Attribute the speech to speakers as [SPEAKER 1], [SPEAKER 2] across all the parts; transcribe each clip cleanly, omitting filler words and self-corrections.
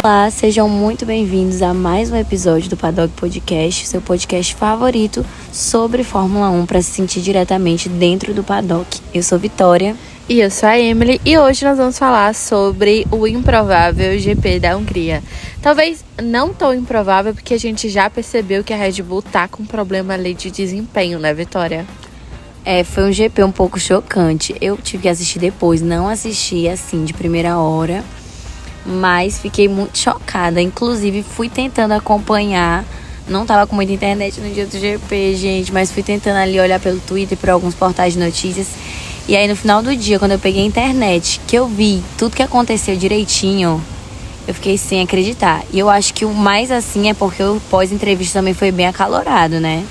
[SPEAKER 1] Olá, sejam muito bem-vindos a mais um episódio do Paddock Podcast, seu podcast favorito sobre Fórmula 1 para se sentir diretamente dentro do paddock. Eu sou Vitória.
[SPEAKER 2] E eu sou a Emily, e hoje nós vamos falar sobre o improvável GP da Hungria. Talvez não tão improvável, porque a gente já percebeu que a Red Bull tá com problema ali de desempenho, né, Vitória?
[SPEAKER 1] Foi um GP um pouco chocante. Eu tive que assistir depois, não assisti assim de primeira hora, mas fiquei muito chocada. Inclusive, fui tentando acompanhar. Não tava com muita internet no dia do GP, gente, mas fui tentando ali olhar pelo Twitter e por alguns portais de notícias. E aí, no final do dia, quando eu peguei a internet, que eu vi tudo que aconteceu direitinho, eu fiquei sem acreditar. E eu acho que o mais assim é porque o pós-entrevista também foi bem acalorado, né?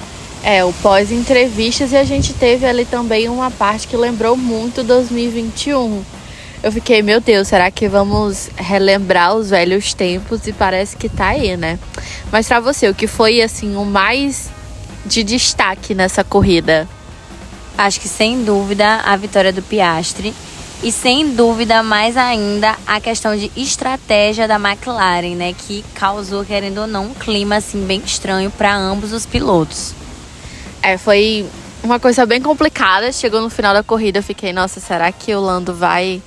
[SPEAKER 2] O pós-entrevistas, e a gente teve ali também uma parte que lembrou muito 2021. Eu fiquei, meu Deus, será que vamos relembrar os velhos tempos? E parece que tá aí, né? Mas pra você, o que foi, assim, o mais de destaque nessa corrida?
[SPEAKER 1] Acho que sem dúvida a vitória do Piastri. E sem dúvida mais ainda a questão de estratégia da McLaren, né? Que causou, querendo ou não, um clima assim bem estranho para ambos os pilotos.
[SPEAKER 2] Foi uma coisa bem complicada. Chegou no final da corrida, eu fiquei, nossa, será que o Lando vai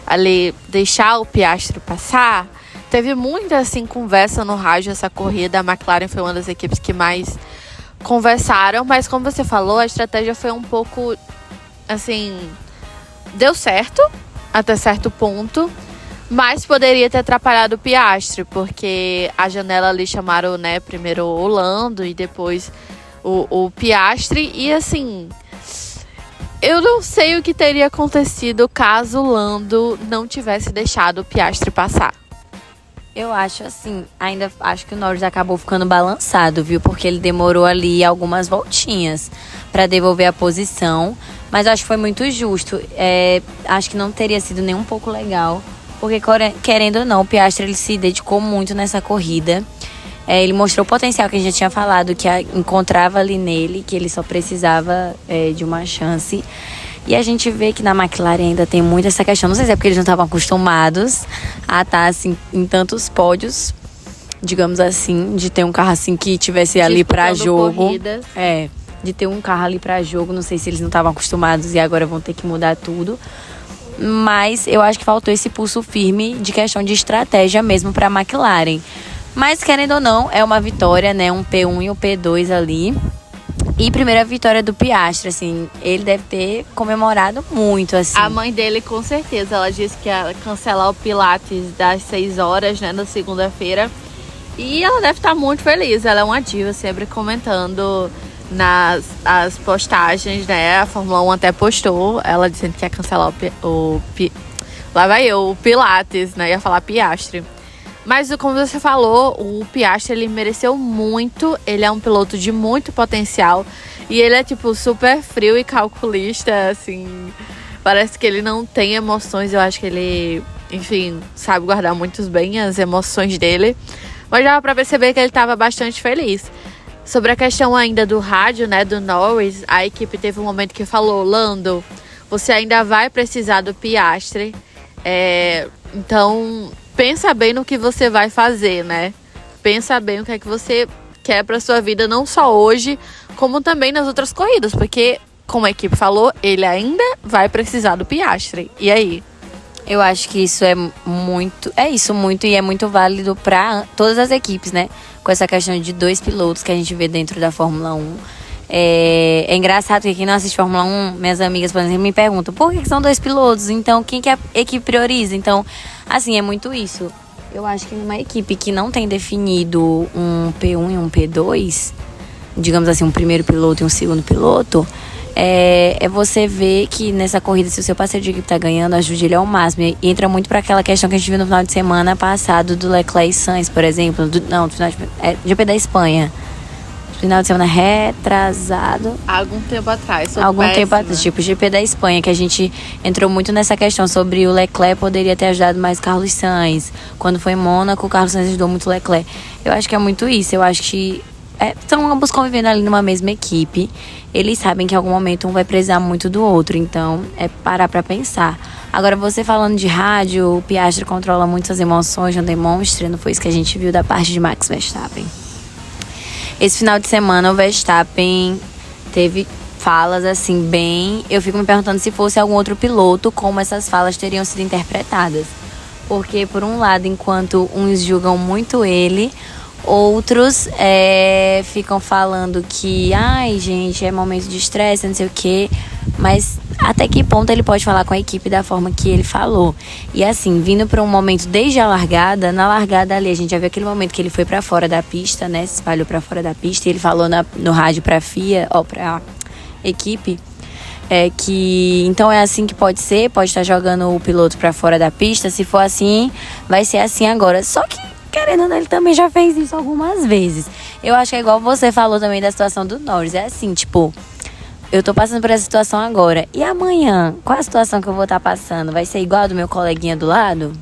[SPEAKER 2] ali deixar o Piastri passar? Teve muita assim conversa no rádio essa corrida. A McLaren foi uma das equipes que mais conversaram, mas como você falou, a estratégia foi um pouco assim, deu certo até certo ponto, mas poderia ter atrapalhado o Piastri, porque a janela ali chamaram, né, primeiro o Lando e depois o Piastri, e assim, eu não sei o que teria acontecido caso o Lando não tivesse deixado o Piastri passar.
[SPEAKER 1] Eu acho assim, ainda acho que o Norris acabou ficando balançado, viu? Porque ele demorou ali algumas voltinhas para devolver a posição. Mas acho que foi muito justo. Acho que não teria sido nem um pouco legal. Porque, querendo ou não, o Piastri ele se dedicou muito nessa corrida. Ele mostrou o potencial que a gente já tinha falado, que encontrava ali nele, que ele só precisava de uma chance. E a gente vê que na McLaren ainda tem muito essa questão. Não sei se é porque eles não estavam acostumados a estar assim, em tantos pódios, digamos assim, de ter um carro assim que tivesse ali para jogo.
[SPEAKER 2] Corridas.
[SPEAKER 1] De ter um carro ali para jogo. Não sei se eles não estavam acostumados e agora vão ter que mudar tudo. Mas eu acho que faltou esse pulso firme de questão de estratégia mesmo para a McLaren. Mas querendo ou não, é uma vitória, né? Um P1 e um P2 ali. E primeira vitória do Piastri, assim, ele deve ter comemorado muito, assim.
[SPEAKER 2] A mãe dele, com certeza, ela disse que ia cancelar o Pilates das 6 horas, né, na segunda-feira. E ela deve estar muito feliz, ela é uma diva, sempre comentando as postagens, né, a Fórmula 1 até postou, ela dizendo que ia cancelar o Pilates, né, ia falar Piastri. Mas, como você falou, o Piastri, ele mereceu muito. Ele é um piloto de muito potencial. E ele é, tipo, super frio e calculista, assim. Parece que ele não tem emoções. Eu acho que ele, enfim, sabe guardar muito bem as emoções dele. Mas dava pra perceber que ele estava bastante feliz. Sobre a questão ainda do rádio, né, do Norris, a equipe teve um momento que falou: Lando, você ainda vai precisar do Piastri. Então, pensa bem no que você vai fazer, né? Pensa bem o que é que você quer pra sua vida, não só hoje, como também nas outras corridas. Porque, como a equipe falou, ele ainda vai precisar do Piastri. E aí?
[SPEAKER 1] Eu acho que isso é muito e é muito válido para todas as equipes, né? Com essa questão de 2 pilotos que a gente vê dentro da Fórmula 1. É engraçado que quem não assiste Fórmula 1, minhas amigas, por exemplo, me perguntam por que são 2 pilotos? Então, quem que a equipe prioriza? Então, assim, é muito isso. Eu acho que numa equipe que não tem definido um P1 e um P2, digamos assim, um primeiro piloto e um segundo piloto, você ver que nessa corrida, se o seu parceiro de equipe tá ganhando, ajude ele ao máximo. E entra muito para aquela questão que a gente viu no final de semana passado do Leclerc e Sainz, por exemplo. GP da Espanha. Final de semana retrasado.
[SPEAKER 2] Algum tempo atrás.
[SPEAKER 1] Tipo GP da Espanha, que a gente entrou muito nessa questão sobre o Leclerc poderia ter ajudado mais Carlos Sainz. Quando foi em Mônaco, o Carlos Sainz ajudou muito o Leclerc. Eu acho que é muito isso. Eu acho que estão ambos convivendo ali numa mesma equipe. Eles sabem que em algum momento um vai precisar muito do outro, então é parar pra pensar. Agora, você falando de rádio, o Piastri controla muito as emoções, não demonstra, não foi isso que a gente viu da parte de Max Verstappen. Esse final de semana o Verstappen teve falas assim bem... Eu fico me perguntando se fosse algum outro piloto, como essas falas teriam sido interpretadas. Porque, por um lado, enquanto uns julgam muito ele, outros ficam falando que, ai, gente, é momento de estresse, não sei o quê. Mas até que ponto ele pode falar com a equipe da forma que ele falou? E assim, vindo para um momento desde a largada, na largada ali, a gente já viu aquele momento que ele foi para fora da pista, né? Se espalhou para fora da pista e ele falou no rádio pra FIA, pra equipe, que então é assim que pode ser, pode estar jogando o piloto para fora da pista. Se for assim, vai ser assim agora. Só que, querendo ou não, ele também já fez isso algumas vezes. Eu acho que é igual você falou também da situação do Norris. É assim, tipo, eu tô passando por essa situação agora. E amanhã, qual a situação que eu vou estar passando? Vai ser igual a do meu coleguinha do lado?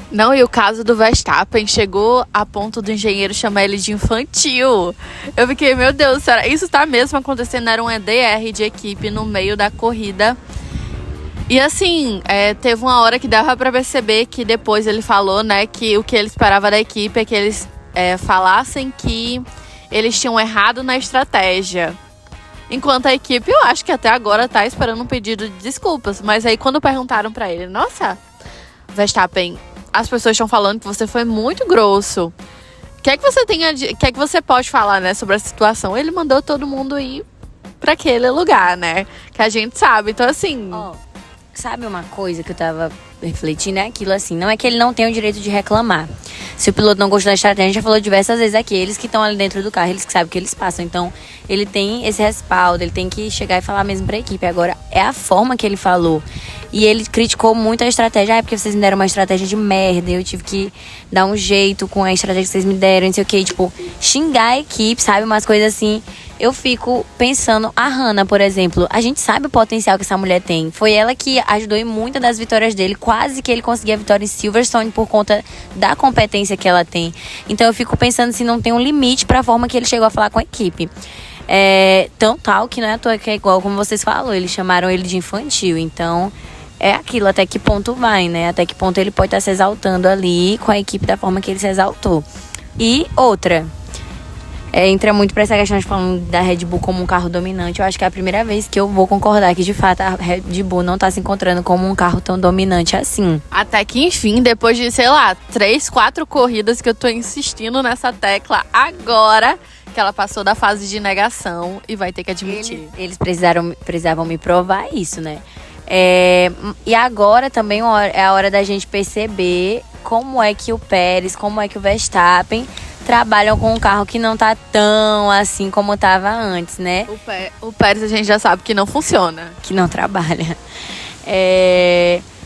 [SPEAKER 2] Não, e o caso do Verstappen chegou a ponto do engenheiro chamar ele de infantil. Eu fiquei, meu Deus, será isso tá mesmo acontecendo? Era um EDR de equipe no meio da corrida. E assim, teve uma hora que dava pra perceber que depois ele falou, né, que o que ele esperava da equipe é que eles falassem que eles tinham errado na estratégia. Enquanto a equipe, eu acho que até agora tá esperando um pedido de desculpas. Mas aí quando perguntaram pra ele, nossa, Verstappen, as pessoas estão falando que você foi muito grosso. O que é que você que é que você pode falar, né, sobre a situação? Ele mandou todo mundo ir pra aquele lugar, né? Que a gente sabe. Então, assim...
[SPEAKER 1] Sabe uma coisa que eu tava refletindo? É aquilo assim, não é que ele não tem o direito de reclamar. Se o piloto não gostou da estratégia, a gente já falou diversas vezes aqui, eles que estão ali dentro do carro, eles que sabem o que eles passam. Então, ele tem esse respaldo, ele tem que chegar e falar mesmo pra equipe. Agora, é a forma que ele falou. E ele criticou muito a estratégia. Ah, é porque vocês me deram uma estratégia de merda, eu tive que dar um jeito com a estratégia que vocês me deram, não sei o que. Tipo, xingar a equipe, sabe? Umas coisas assim. Eu fico pensando, a Hannah, por exemplo, a gente sabe o potencial que essa mulher tem. Foi ela que ajudou em muitas das vitórias dele. Quase que ele conseguia a vitória em Silverstone por conta da competência que ela tem. Então eu fico pensando se não tem um limite pra forma que ele chegou a falar com a equipe. Tão tal que não é à toa que é igual como vocês falaram. Eles chamaram ele de infantil. Então é aquilo, até que ponto vai, né? Até que ponto ele pode estar se exaltando ali com a equipe da forma que ele se exaltou. E outra... entra muito pra essa questão de falando da Red Bull como um carro dominante. Eu acho que é a primeira vez que eu vou concordar que, de fato, a Red Bull não tá se encontrando como um carro tão dominante assim.
[SPEAKER 2] Até que, enfim, depois de, sei lá, 3, 4 corridas que eu tô insistindo nessa tecla, agora que ela passou da fase de negação e vai ter que admitir.
[SPEAKER 1] Eles precisavam me provar isso, né? E agora também é a hora da gente perceber como é que o Pérez, como é que o Verstappen trabalham com um carro que não tá tão assim como tava antes, né?
[SPEAKER 2] O Pérez a gente já sabe que não funciona.
[SPEAKER 1] Que não trabalha.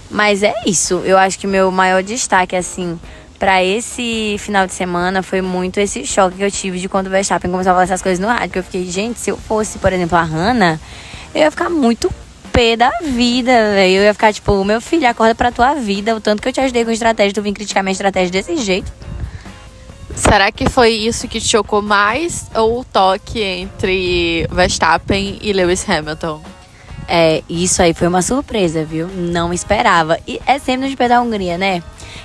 [SPEAKER 1] Mas é isso. Eu acho que meu maior destaque, assim, pra esse final de semana foi muito esse choque que eu tive de quando o Verstappen começou a falar essas coisas no rádio. Que eu fiquei, gente, se eu fosse, por exemplo, a Hannah, eu ia ficar muito pé da vida, velho. Eu ia ficar tipo, meu filho, acorda pra tua vida. O tanto que eu te ajudei com estratégia, tu vem criticar minha estratégia desse jeito.
[SPEAKER 2] Será que foi isso que te chocou mais ou o toque entre Verstappen e Lewis Hamilton?
[SPEAKER 1] Isso aí foi uma surpresa, viu? Não esperava. E é sempre no GP da Hungria, né?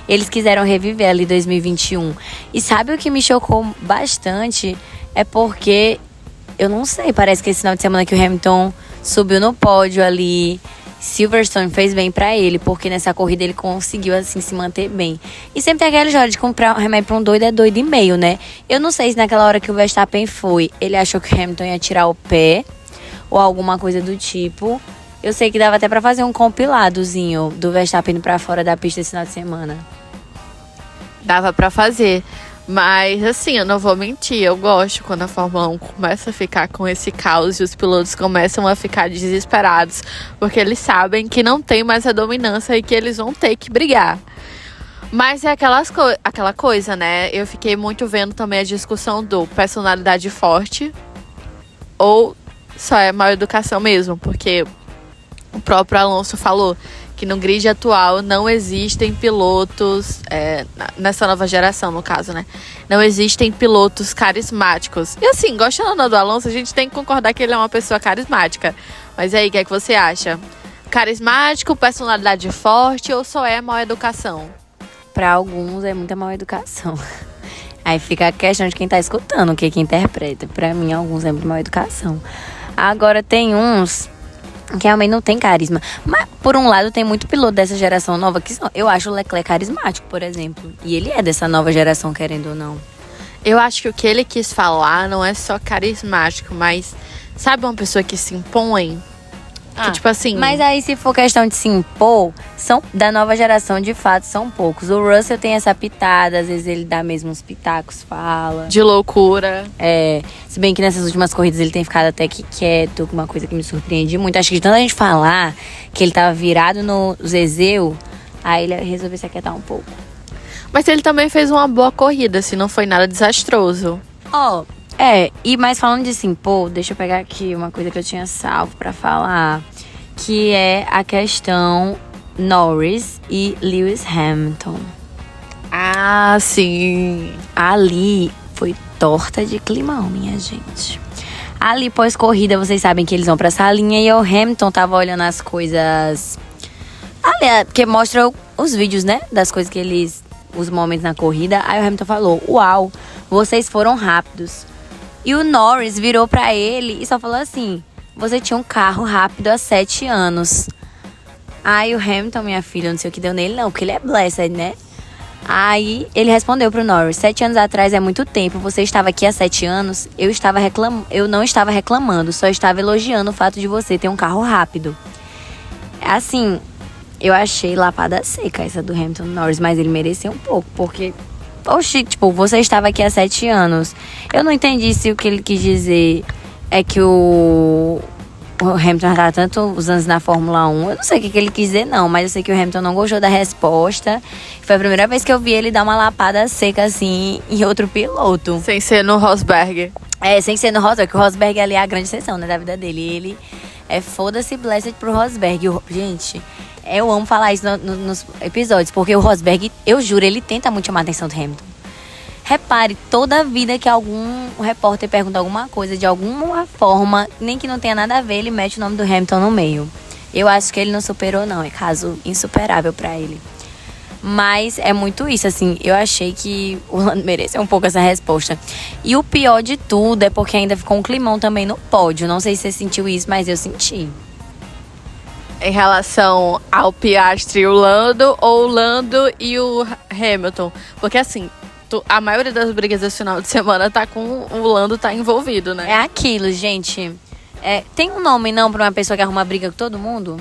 [SPEAKER 1] Eles quiseram reviver ali 2021. E sabe o que me chocou bastante? É porque, eu não sei, parece que esse final de semana que o Hamilton subiu no pódio ali, Silverstone fez bem pra ele, porque nessa corrida ele conseguiu, assim, se manter bem. E sempre tem aquela história de comprar um remédio pra um doido é doido e meio, né? Eu não sei se naquela hora que o Verstappen foi, ele achou que o Hamilton ia tirar o pé, ou alguma coisa do tipo. Eu sei que dava até pra fazer um compiladozinho do Verstappen indo pra fora da pista esse final de semana.
[SPEAKER 2] Dava pra fazer. Mas, assim, eu não vou mentir, eu gosto quando a Fórmula 1 começa a ficar com esse caos e os pilotos começam a ficar desesperados, porque eles sabem que não tem mais a dominância e que eles vão ter que brigar. Mas é aquela coisa, né? Eu fiquei muito vendo também a discussão do personalidade forte ou só é mal educação mesmo, porque o próprio Alonso falou que no grid atual não existem pilotos, nessa nova geração, no caso, né? Não existem pilotos carismáticos. E assim, gostando do Alonso, a gente tem que concordar que ele é uma pessoa carismática. Mas aí, o que é que você acha? Carismático, personalidade forte ou só é mal educação?
[SPEAKER 1] Para alguns é muita mal educação. Aí fica a questão de quem tá escutando, o que interpreta. Para mim, alguns é muito mal educação. Agora tem uns que realmente não tem carisma. Mas, por um lado, tem muito piloto dessa geração nova que eu acho o Leclerc carismático, por exemplo. E ele é dessa nova geração, querendo ou não.
[SPEAKER 2] Eu acho que o que ele quis falar não é só carismático, mas sabe uma pessoa que se impõe? Que, tipo assim...
[SPEAKER 1] Mas aí, se for questão de se impor, da nova geração, de fato, são poucos. O Russell tem essa pitada, às vezes ele dá mesmo uns pitacos, fala.
[SPEAKER 2] De loucura.
[SPEAKER 1] Se bem que nessas últimas corridas ele tem ficado até que quieto, uma coisa que me surpreende muito. Acho que de tanta gente falar que ele tava virado no Zezeu, aí ele resolveu se aquietar um pouco.
[SPEAKER 2] Mas ele também fez uma boa corrida, assim, não foi nada desastroso.
[SPEAKER 1] Mas falando de se impor, deixa eu pegar aqui uma coisa que eu tinha salvo pra falar, que é a questão Norris e Lewis Hamilton.
[SPEAKER 2] Ah, sim.
[SPEAKER 1] Ali foi torta de climão, minha gente. Ali, pós-corrida, vocês sabem que eles vão pra salinha e o Hamilton tava olhando as coisas... Ali, porque mostra os vídeos, né, das coisas que eles... Os momentos na corrida. Aí o Hamilton falou, uau, vocês foram rápidos. E o Norris virou pra ele e só falou assim, você tinha um carro rápido há 7 anos. Aí o Hamilton, minha filha, não sei o que deu nele não, porque ele é blessed, né? Aí ele respondeu pro Norris, 7 anos atrás é muito tempo, você estava aqui há 7 anos, eu não estava reclamando, só estava elogiando o fato de você ter um carro rápido. Assim, eu achei lapada seca essa do Hamilton Norris, mas ele mereceu um pouco, porque... Oxi, tipo, você estava aqui há 7 anos. Eu não entendi se o que ele quis dizer é que o Hamilton já tá tantos anos na Fórmula 1. Eu não sei o que ele quis dizer, não. Mas eu sei que o Hamilton não gostou da resposta. Foi a primeira vez que eu vi ele dar uma lapada seca, assim, em outro piloto.
[SPEAKER 2] Sem ser no Rosberg.
[SPEAKER 1] Sem ser no Rosberg. Porque o Rosberg ali é a grande exceção, né, da vida dele. Ele é foda-se blessed pro Rosberg. Gente... Eu amo falar isso nos episódios, porque o Rosberg, eu juro, ele tenta muito chamar a atenção do Hamilton. Repare, toda vida que algum repórter pergunta alguma coisa de alguma forma, nem que não tenha nada a ver, ele mete o nome do Hamilton no meio. Eu acho que ele não superou, não. É caso insuperável pra ele. Mas é muito isso, assim. Eu achei que o Lando mereceu um pouco essa resposta. E o pior de tudo é porque ainda ficou um climão também no pódio. Não sei se você sentiu isso, mas eu senti.
[SPEAKER 2] Em relação ao Piastri e o Lando, ou o Lando e o Hamilton? Porque assim, a maioria das brigas desse final de semana tá com o Lando tá envolvido, né?
[SPEAKER 1] É aquilo, gente. Tem um nome não pra uma pessoa que arruma briga com todo mundo?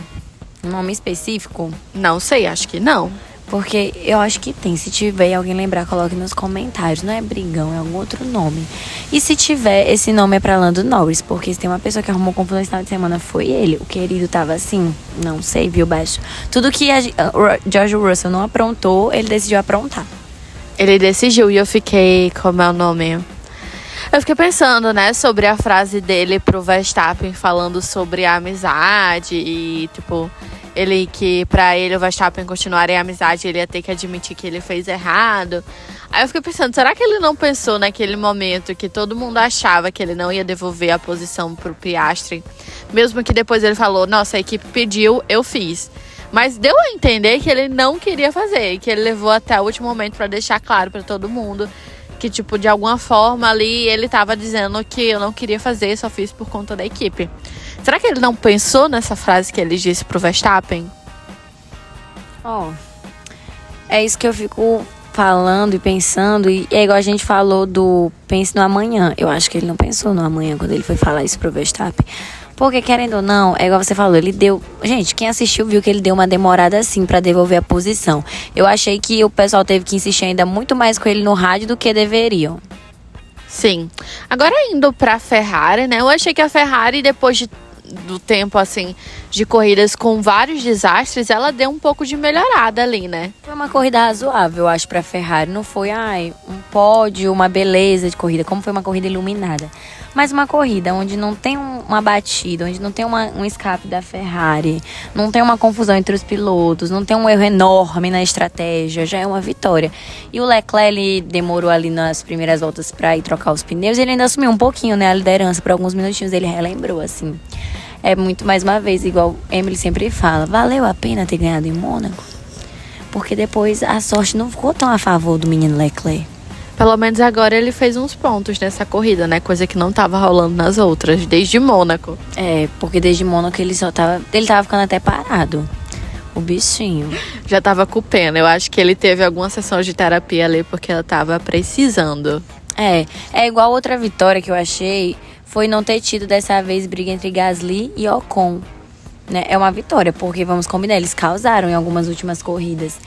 [SPEAKER 1] Um nome específico?
[SPEAKER 2] Não sei, acho que não.
[SPEAKER 1] Porque eu acho que tem. Se tiver e alguém lembrar, coloque nos comentários. Não é brigão, é algum outro nome. E se tiver, esse nome é pra Lando Norris. Porque se tem uma pessoa que arrumou confusão esse final de semana, foi ele. O querido tava assim, não sei, viu, baixo. Tudo que George Russell não aprontou, ele decidiu aprontar.
[SPEAKER 2] Ele decidiu e eu fiquei, como é o nome? Eu fiquei pensando, né, sobre a frase dele pro Verstappen, falando sobre a amizade e, tipo... Ele que pra ele o Verstappen continuar em amizade, ele ia ter que admitir que ele fez errado. Aí eu fiquei pensando, será que ele não pensou naquele momento que todo mundo achava que ele não ia devolver a posição pro Piastri? Mesmo que depois ele falou, nossa, a equipe pediu, eu fiz. Mas deu a entender que ele não queria fazer, e que ele levou até o último momento pra deixar claro pra todo mundo que, tipo, de alguma forma ali ele tava dizendo que eu não queria fazer, só fiz por conta da equipe. Será que ele não pensou nessa frase que ele disse pro Verstappen?
[SPEAKER 1] É isso que eu fico falando e pensando. E é igual a gente falou do pense no amanhã. Eu acho que ele não pensou no amanhã quando ele foi falar isso pro Verstappen. Porque, querendo ou não, é igual você falou, ele deu... Gente, quem assistiu viu que ele deu uma demorada assim pra devolver a posição. Eu achei que o pessoal teve que insistir ainda muito mais com ele no rádio do que deveriam.
[SPEAKER 2] Sim. Agora indo pra Ferrari, né? Eu achei que a Ferrari, depois do tempo, assim, de corridas com vários desastres, ela deu um pouco de melhorada ali, né?
[SPEAKER 1] Foi uma corrida razoável, eu acho, pra Ferrari. Não foi, um pódio, uma beleza de corrida, como foi uma corrida iluminada. Mas uma corrida onde não tem uma batida, onde não tem um escape da Ferrari, não tem uma confusão entre os pilotos, não tem um erro enorme na estratégia, já é uma vitória. E o Leclerc, ele demorou ali nas primeiras voltas pra ir trocar os pneus, ele ainda assumiu um pouquinho, né, a liderança por alguns minutinhos, ele relembrou, assim. É muito, mais uma vez, igual Emily sempre fala, valeu a pena ter ganhado em Mônaco? Porque depois a sorte não ficou tão a favor do menino Leclerc.
[SPEAKER 2] Pelo menos agora ele fez uns pontos nessa corrida, né? Coisa que não tava rolando nas outras, desde Mônaco.
[SPEAKER 1] Porque desde Mônaco ele tava ficando até parado. O bichinho.
[SPEAKER 2] Já tava com pena. Eu acho que ele teve alguma sessão de terapia ali porque ela tava precisando.
[SPEAKER 1] É igual outra vitória que eu achei, foi não ter tido dessa vez briga entre Gasly e Ocon. Né? É uma vitória, porque vamos combinar, eles causaram em algumas últimas corridas.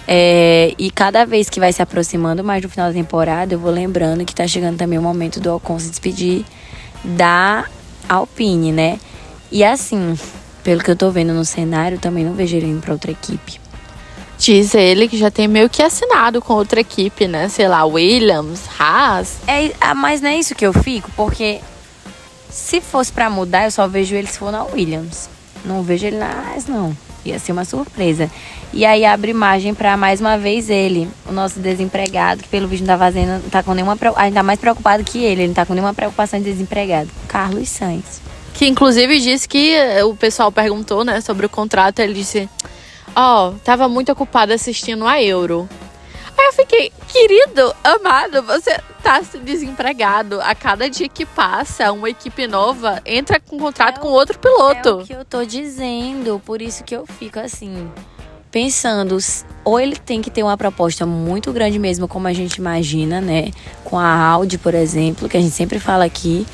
[SPEAKER 1] E cada vez que vai se aproximando mais do final da temporada, eu vou lembrando que tá chegando também o momento do Ocon se despedir da Alpine, né? E assim, pelo que eu tô vendo no cenário, também não vejo ele indo pra outra equipe.
[SPEAKER 2] Diz ele que já tem meio que assinado com outra equipe, né? Sei lá, Williams, Haas.
[SPEAKER 1] Mas não é isso que eu fico, porque se fosse pra mudar, eu só vejo ele se for na Williams. Não vejo ele na Haas, não. Ia ser uma surpresa. E aí abre margem para mais uma vez ele, o nosso desempregado, que pelo vídeo não tá fazendo, não tá com nenhuma, ainda mais preocupado que ele não tá com nenhuma preocupação de desempregado. Carlos Sainz.
[SPEAKER 2] Que inclusive disse que o pessoal perguntou, né, sobre o contrato, ele disse, tava muito ocupado assistindo a Euro. Aí eu fiquei, querido, amado, você tá desempregado. A cada dia que passa, uma equipe nova entra com contrato com outro piloto.
[SPEAKER 1] É o que eu tô dizendo, por isso que eu fico assim, pensando, ou ele tem que ter uma proposta muito grande mesmo, como a gente imagina, né? Com a Audi, por exemplo, que a gente sempre fala aqui.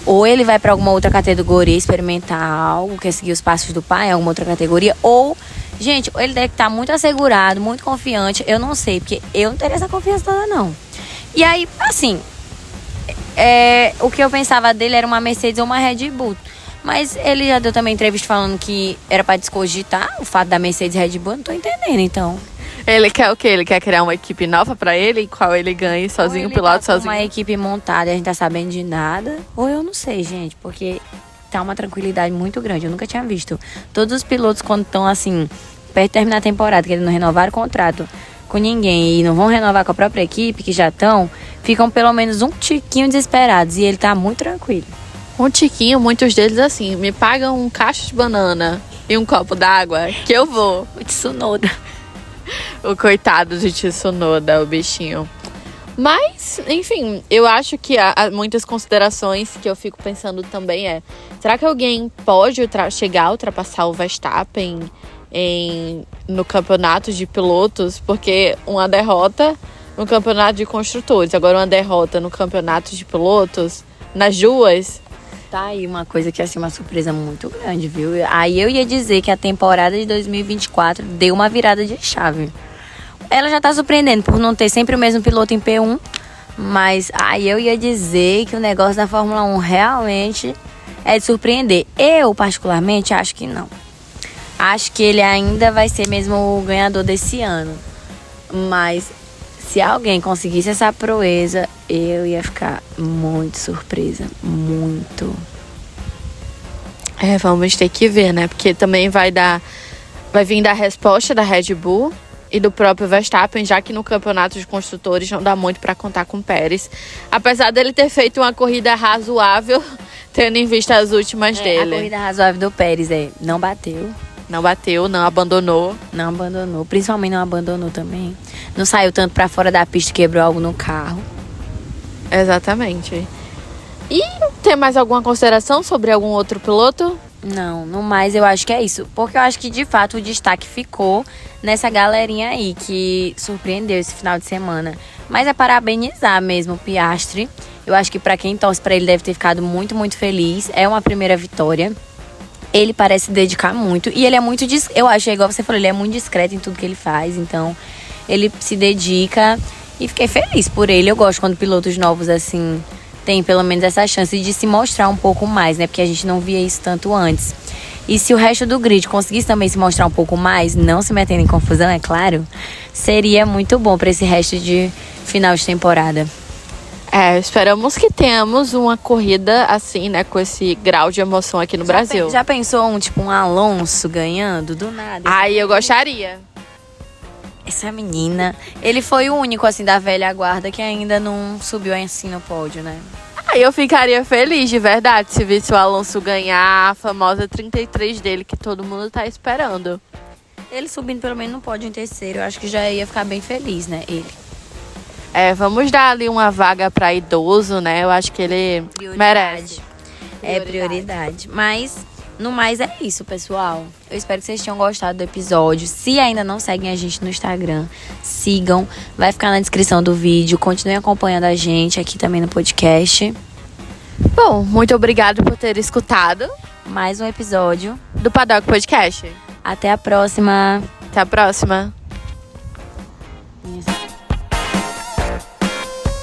[SPEAKER 1] Ou ele vai para alguma outra categoria experimentar algo, quer seguir os passos do pai, alguma outra categoria. Ou, gente, ele deve estar muito assegurado, muito confiante. Eu não sei, porque eu não teria essa confiança toda, não. E aí, assim, o que eu pensava dele era uma Mercedes ou uma Red Bull. Mas ele já deu também entrevista falando que era para descogitar o fato da Mercedes e Red Bull. Eu não tô entendendo, então.
[SPEAKER 2] Ele quer o quê? Ele quer criar uma equipe nova pra ele, em qual ele ganhe sozinho, o piloto sozinho?
[SPEAKER 1] Uma equipe montada, a gente tá sabendo de nada. Ou eu não sei, gente, porque tá uma tranquilidade muito grande. Eu nunca tinha visto. Todos os pilotos, quando estão assim, perto de terminar a temporada, que eles não renovaram o contrato com ninguém e não vão renovar com a própria equipe, que já estão, ficam pelo menos um tiquinho desesperados. E ele tá muito tranquilo.
[SPEAKER 2] Um tiquinho, muitos deles assim, me pagam um cacho de banana e um copo d'água, que eu vou.
[SPEAKER 1] O Tsunoda.
[SPEAKER 2] O coitado de Tsunoda, o bichinho. Mas, enfim, eu acho que há muitas considerações que eu fico pensando também será que alguém pode chegar a ultrapassar o Verstappen no campeonato de pilotos? Porque uma derrota no campeonato de construtores, agora uma derrota no campeonato de pilotos, nas duas.
[SPEAKER 1] Tá aí uma coisa que é assim, uma surpresa muito grande, viu? Aí eu ia dizer que a temporada de 2024 deu uma virada de chave. Ela já tá surpreendendo por não ter sempre o mesmo piloto em P1, mas aí eu ia dizer que o negócio da Fórmula 1 realmente é de surpreender. Eu, particularmente, acho que não. Acho que ele ainda vai ser mesmo o ganhador desse ano. Mas se alguém conseguisse essa proeza, eu ia ficar muito surpresa. Muito.
[SPEAKER 2] Vamos ter que ver, né? Porque também vai vir da resposta da Red Bull e do próprio Verstappen, já que no campeonato de construtores não dá muito para contar com o Pérez. Apesar dele ter feito uma corrida razoável, tendo em vista as últimas dele.
[SPEAKER 1] A corrida razoável do Pérez, não bateu.
[SPEAKER 2] Não bateu, não abandonou.
[SPEAKER 1] Não abandonou, principalmente não abandonou também. Não saiu tanto pra fora da pista e quebrou algo no carro.
[SPEAKER 2] Exatamente. E tem mais alguma consideração sobre algum outro piloto?
[SPEAKER 1] Não, no mais eu acho que é isso. Porque eu acho que de fato o destaque ficou nessa galerinha aí que surpreendeu esse final de semana. Mas é parabenizar mesmo o Piastri. Eu acho que pra quem torce pra ele deve ter ficado muito, muito feliz. É uma primeira vitória. Ele parece se dedicar muito. E ele é muito... Eu acho, igual você falou, ele é muito discreto em tudo que ele faz. Então, ele se dedica. E fiquei feliz por ele. Eu gosto quando pilotos novos, assim, têm pelo menos essa chance de se mostrar um pouco mais, né? Porque a gente não via isso tanto antes. E se o resto do grid conseguisse também se mostrar um pouco mais, não se metendo em confusão, é claro, seria muito bom para esse resto de final de temporada.
[SPEAKER 2] Esperamos que tenhamos uma corrida assim, né, com esse grau de emoção aqui no Brasil.
[SPEAKER 1] Já pensou um Alonso ganhando do nada?
[SPEAKER 2] Aí eu gostaria.
[SPEAKER 1] Essa menina, ele foi o único assim da velha guarda que ainda não subiu assim no pódio, né?
[SPEAKER 2] Aí eu ficaria feliz, de verdade, se visse o Alonso ganhar a famosa 33 dele, que todo mundo tá esperando.
[SPEAKER 1] Ele subindo pelo menos no pódio em terceiro, eu acho que já ia ficar bem feliz, né, ele.
[SPEAKER 2] Vamos dar ali uma vaga pra idoso, né? Eu acho que ele merece.
[SPEAKER 1] É prioridade. Mas, no mais, é isso, pessoal. Eu espero que vocês tenham gostado do episódio. Se ainda não seguem a gente no Instagram, sigam. Vai ficar na descrição do vídeo. Continuem acompanhando a gente aqui também no podcast.
[SPEAKER 2] Bom, muito obrigada por ter escutado
[SPEAKER 1] Mais um episódio
[SPEAKER 2] do Paddock Podcast.
[SPEAKER 1] Até a próxima.
[SPEAKER 2] Até a próxima.